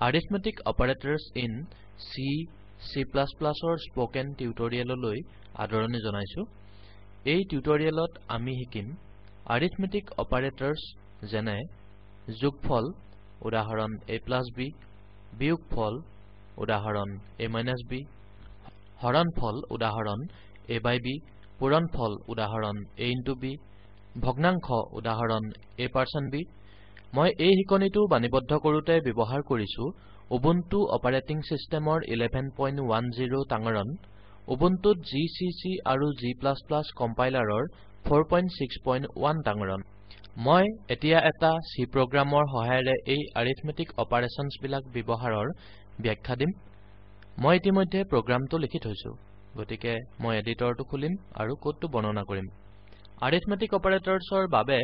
Arithmetic operators in C, C++ or spoken tutorialলৈ আদৰণি জনাইছো। এই টিউটোৰিয়েলত আমি শিকিম arithmetic operators যেনে যোগফল উদাহৰণ a+b, বিয়োগফল উদাহৰণ a-b, হৰণফল উদাহৰণ a/b, পূৰণফল উদাহৰণ a×b, ভগ্নাংশ উদাহৰণ a%b। মই এই শিকনিটো বাণীবদ্ধ কৰোতে ব্যৱহাৰ কৰিছো উবুন্টু অপাৰেটিং সিস্টেমৰ 11.10 তাঙৰণ, উবুন্টুত GCC আৰু G++ কম্পাইলাৰৰ 4.6.1 তাঙৰণ। মই এতিয়া এটা C প্ৰগ্ৰামৰ সহায়েৰে এই arithmetic operations বিলাক ব্যৱহাৰৰ ব্যাখ্যা দিম। মই ইতিমধ্যে প্ৰগ্ৰামটো লিখি থৈছো, গতিকে মই এডিটৰটো খুলিম আৰু কোডটো বৰ্ণনা কৰিম। arithmetic operatorsৰ বাবে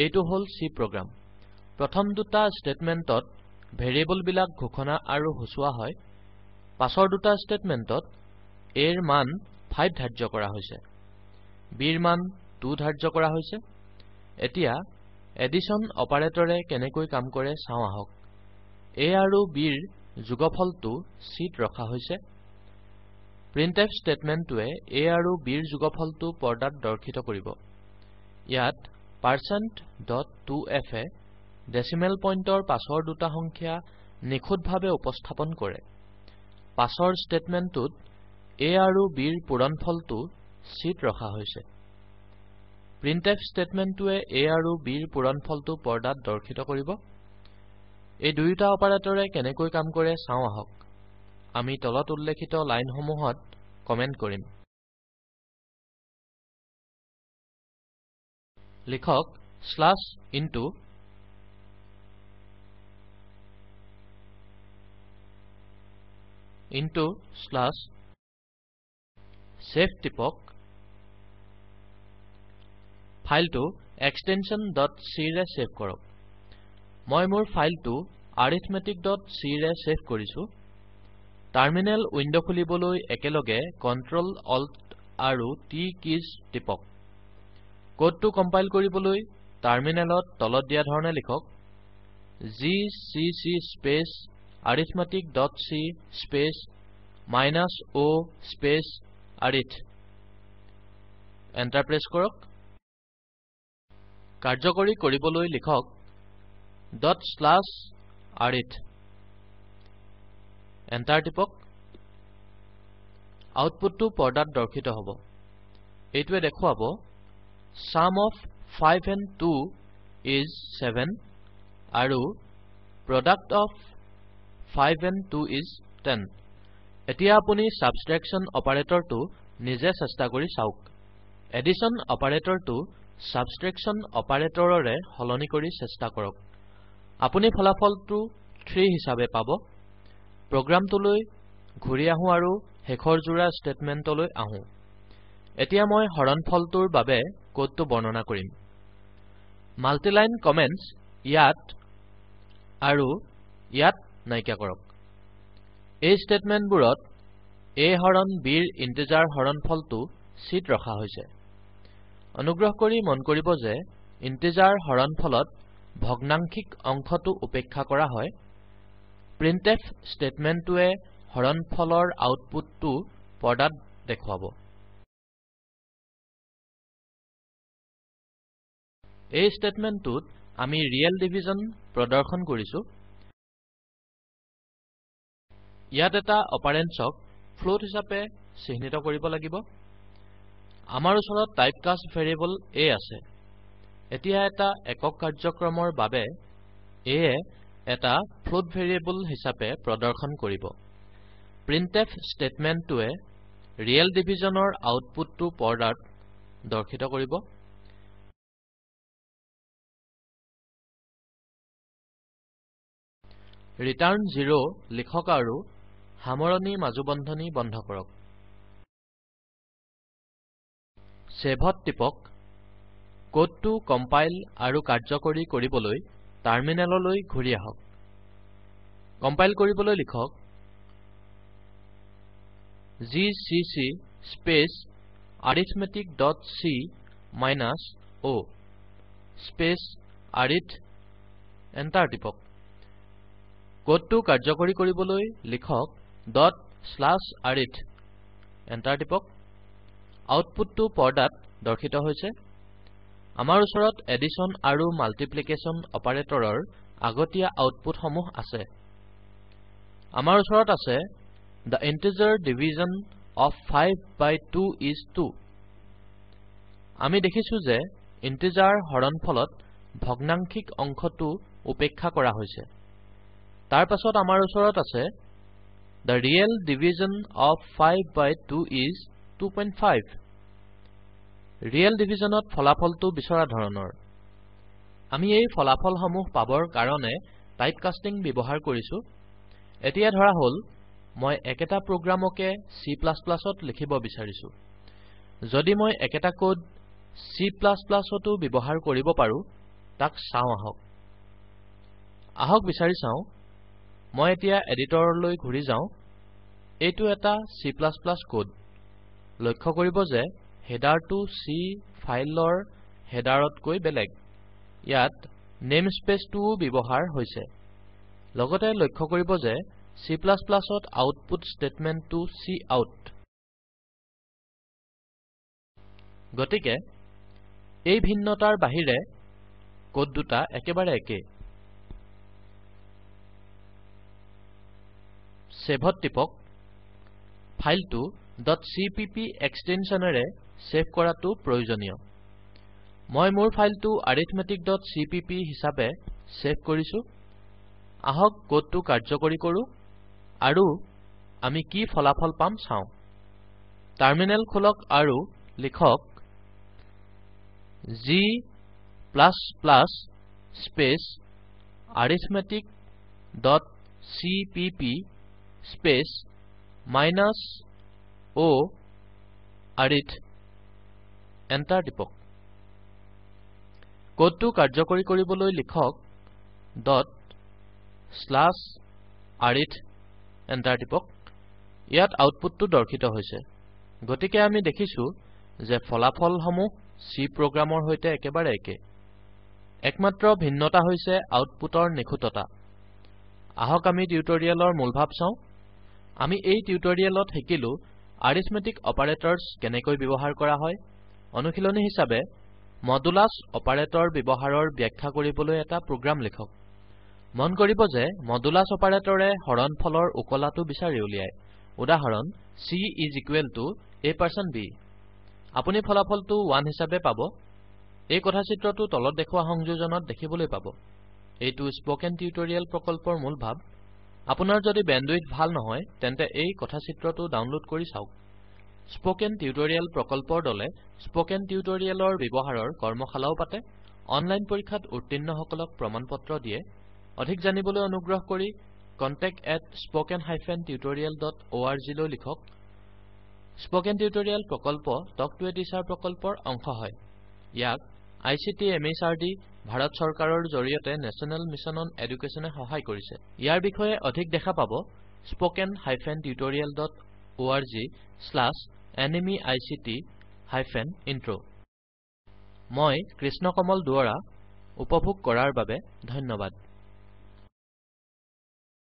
এইটো হ'ল C প্ৰগ্ৰাম। প্ৰথম দুটা স্টেটমেন্টত ভেৰিয়েবল বিলাক ঘোষণা আৰু হচুৱা হয়। পাছৰ দুটা স্টেটমেন্টত a ৰ মান 5 ধাৰ্য কৰা হৈছে, b ৰ মান 2 ধাৰ্য কৰা হৈছে। এতিয়া এডিশন অপাৰেটৰে কেনেকৈ কাম কৰে চাওঁ আহক। a আৰু b ৰ যোগফলটো c ত ৰখা হৈছে। printf স্টেটমেন্টটোৱে a আৰু b ৰ যোগফলটো পৰ্দাত দৰ্শিত কৰিব। ইয়াত %2f এ ডেচিমেল পইণ্টৰ পাছৰ দুটা সংখ্যা নিখুঁতভাৱে উপস্থাপন কৰে। পাছৰ স্টেটমেন্টটোত a আৰু b ৰ পূৰণফলটো c ত ৰখা হৈছে। printf স্টেটমেন্টটোৱে a আৰু b ৰ পূৰণফলটো পৰ্দাত দৰ্শিত কৰিব। এই দুয়োটা অপাৰেটৰে কেনেকৈ কাম কৰে চাওঁ আহক। আমি তলত উল্লেখিত লাইনসমূহত কমেন্ট কৰিম। লিখক /save টিপক। ফাইলটো এক্সটেনশন .c ৰে সেভ কৰক। মই মোৰ ফাইলটো arithmetic.c ৰে সেভ কৰিছো। টাৰ্মিনেল উইন্ডো খুলিবলৈ একেলগে Ctrl Alt আৰু T কিজ টিপক। কোডটো কম্পাইল কৰিবলৈ টাৰ্মিনেলত তলত দিয়া ধৰণে লিখক gcc space arithmetic.c space -o space arith। Enter press কৰক। কাৰ্যকৰী কৰিবলৈ লিখক .arith। এন্টাৰ টিপক। আউটপুটটো পৰ্দাত দৰ্শিত হ'ব। এইটোৱে দেখুৱাব sum of 5 and 2 is 7 আৰু product of 5 and 2 is 10। এতিয়া আপুনি subtraction অপাৰেটৰটো নিজে চেষ্টা কৰি চাওক। addition অপাৰেটৰটো subtraction অপাৰেটৰৰে সলনি কৰি চেষ্টা কৰক। আপুনি ফলাফলটো 3 হিচাপে পাব। প্ৰগ্ৰামটোলৈ ঘূৰি আহো আৰু শেষৰ জোৰা স্টেটমেন্টলৈ আহো। এতিয়া মই হৰণফলটোৰ বাবে কোডটো বৰ্ণনা কৰিম। মাল্টিলাইন কমেন্টছ ইয়াত আৰু ইয়াত নাইকিয়া কৰক। এই স্টেটমেন্টবোৰত a হৰণ b ৰ ইন্টিজাৰ হৰণফলটো c ত ৰখা হৈছে। অনুগ্ৰহ কৰি মন কৰিব যে ইন্টিজাৰ হৰণফলত ভগ্নাংশিক অংশটো উপেক্ষা কৰা হয়। printf স্টেটমেন্টটোৱে হৰণফলৰ আউটপুটটো পৰ্দাত দেখুৱাব। এই স্টেটমেন্টটোত আমি ৰিয়েল ডিভিজন প্ৰদৰ্শন কৰিছো। ইয়াত এটা অপাৰেন্সক ফ্লোট হিচাপে চিহ্নিত কৰিব লাগিব। আমাৰ ওচৰত টাইপকাস্ট ভেৰিয়েবল a আছে। এতিয়া এটা একক কাৰ্যক্ৰমৰ বাবে a এ এটা ফ্লোট ভেৰিয়েবল হিচাপে প্ৰদৰ্শন কৰিব। printf স্টেটমেন্টটোৱে ৰিয়েল ডিভিজনৰ আউটপুটটো পৰ্দাত দৰ্শিত কৰিব। ৰিটাৰ্ণ 0 লিখক আৰু সামৰণি মাজুবন্ধনী বন্ধ কৰক। সেভত টিপক। কোডটো কম্পাইল আৰু কাৰ্যকৰী কৰিবলৈ টাৰ্মিনেললৈ ঘূৰি আহক। কম্পাইল কৰিবলৈ লিখক gcc space arithmetic.c -o space arith। Enter টিপক। কোডটো কাৰ্যকৰী কৰিবলৈ লিখক ./arith এন্টাৰ টিপক আউটপুটটো পৰ্দাত দৰ্শিত হৈছে আমাৰ ওচৰত এডিশ্যন আৰু মাল্টিপ্লিকেশ্যন অপাৰেটৰৰ আগতীয়া আউটপুট সমূহ আছে আমাৰ ওচৰত আছে The integer division of 5 by 2 is 2 আমি দেখিছো যে ইন্টিজাৰ হৰণফলত ভগ্নাংশিক অংশটো উপেক্ষা কৰা হৈছে তাৰ পাছত আমাৰ ওচৰত আছে The real division of 5 by 2 is 2.5 real ডিভিজনত ফলাফলটো বিচৰা ধৰণৰ আমি এই ফলাফলসমূহ পাবৰ কাৰণে টাইপ কাষ্টিং ব্যৱহাৰ কৰিছো এতিয়া ধৰা হল মই একেটা প্ৰগ্ৰামকে C++ত লিখিব বিচাৰিছো যদি মই একেটা কোড C++তো ব্যৱহাৰ কৰিব পাৰো তাক চাও আহক বিচাৰি চাও মই এতিয়া এডিটৰলৈ ঘূৰি যাও এইটো এটা C++ কোড লক্ষ্য কৰিব যে হেডাৰটো C ফাইলৰ হেডাৰতকৈ বেলেগ ইয়াত নেমস্পেচটোও ব্যৱহাৰ হৈছে লগতে লক্ষ্য কৰিব যে C++ত আউটপুট স্টেটমেন্টটো কাউট গতিকে এই ভিন্নতাৰ বাহিৰে কোড দুটা একেবাৰে একে সেভত টিপক ফাইলটো .cpp এক্সটেনশনেৰে সেভ কৰাটো প্ৰয়োজনীয় মই মোৰ ফাইলটো arithmetic.cpp হিচাপে সেভ কৰিছো আহক কোডটো কাৰ্যকৰী কৰো আৰু আমি কি ফলাফল পাম চাও টাৰ্মিনেল খোলক আৰু লিখক g space arithmetic.cpp space -o arith enter টিপক কোডটো কাৰ্যকৰী কৰিবলৈ লিখক ./arith এন্টাৰ টিপক ইয়াত আউটপুটটো দৰ্শিত হৈছে গতিকে আমি দেখিছো যে ফলাফলসমূহ C প্ৰগ্ৰামৰ সৈতে একেবাৰে একে একমাত্ৰ ভিন্নতা হৈছে আউটপুটৰ নিখুঁততা আহক আমি টিউটৰিয়েলৰ মূলভাৱ চাও আমি এই টিউটৰিয়েলত শিকিলো arithmetic অপাৰেটৰ্ছ কেনেকৈ ব্যৱহাৰ কৰা হয় অনুশীলনী হিচাপে মডুলাছ অপাৰেটৰ ব্যৱহাৰৰ ব্যাখ্যা কৰিবলৈ এটা প্ৰগ্ৰাম লিখক মন কৰিব যে মডুলাছ অপাৰেটৰে হৰণফলৰ উকলাটো বিচাৰি উলিয়ায় উদাহৰণ C = a%b আপুনি ফলাফলটো 1 হিচাপে পাব এই কথাচিত্ৰটো তলত দেখুওৱা সংযোজনত দেখিবলৈ পাব এইটো স্পোকেন টিউটৰিয়েল প্ৰকল্পৰ মূলভাৱ আপোনাৰ যদি বেণ্ডউইথ ভাল নহয় তেন্তে এই কথাচিত্ৰটো ডাউনলোড কৰি চাওক স্পোকেন টিউটৰিয়েল প্ৰকল্পৰ দলে স্পোকেন টিউটৰিয়েলৰ ব্যৱহাৰৰ কৰ্মশালাও পাতে অনলাইন পৰীক্ষাত উত্তীৰ্ণসকলক প্ৰমাণপত্ৰ দিয়ে অধিক জানিবলৈ অনুগ্ৰহ কৰি contact@spoken-tutorial.org লৈ লিখক স্পোকেন টিউটৰিয়েল প্ৰকল্প টক টু এ টিচাৰ প্ৰকল্পৰ অংশ হয় ইয়াক আইচিটি এমএচআৰডি ভাৰত চৰকাৰৰ জৰিয়তে নেশ্যনেল মিছন অন এডুকেশ্যনে সহায় কৰিছে ইয়াৰ বিষয়ে অধিক দেখা পাব spoken-tutorial.org/nmeict-intro মই কৃষ্ণ কমল দুৱৰা উপভোগ কৰাৰ বাবে ধন্যবাদ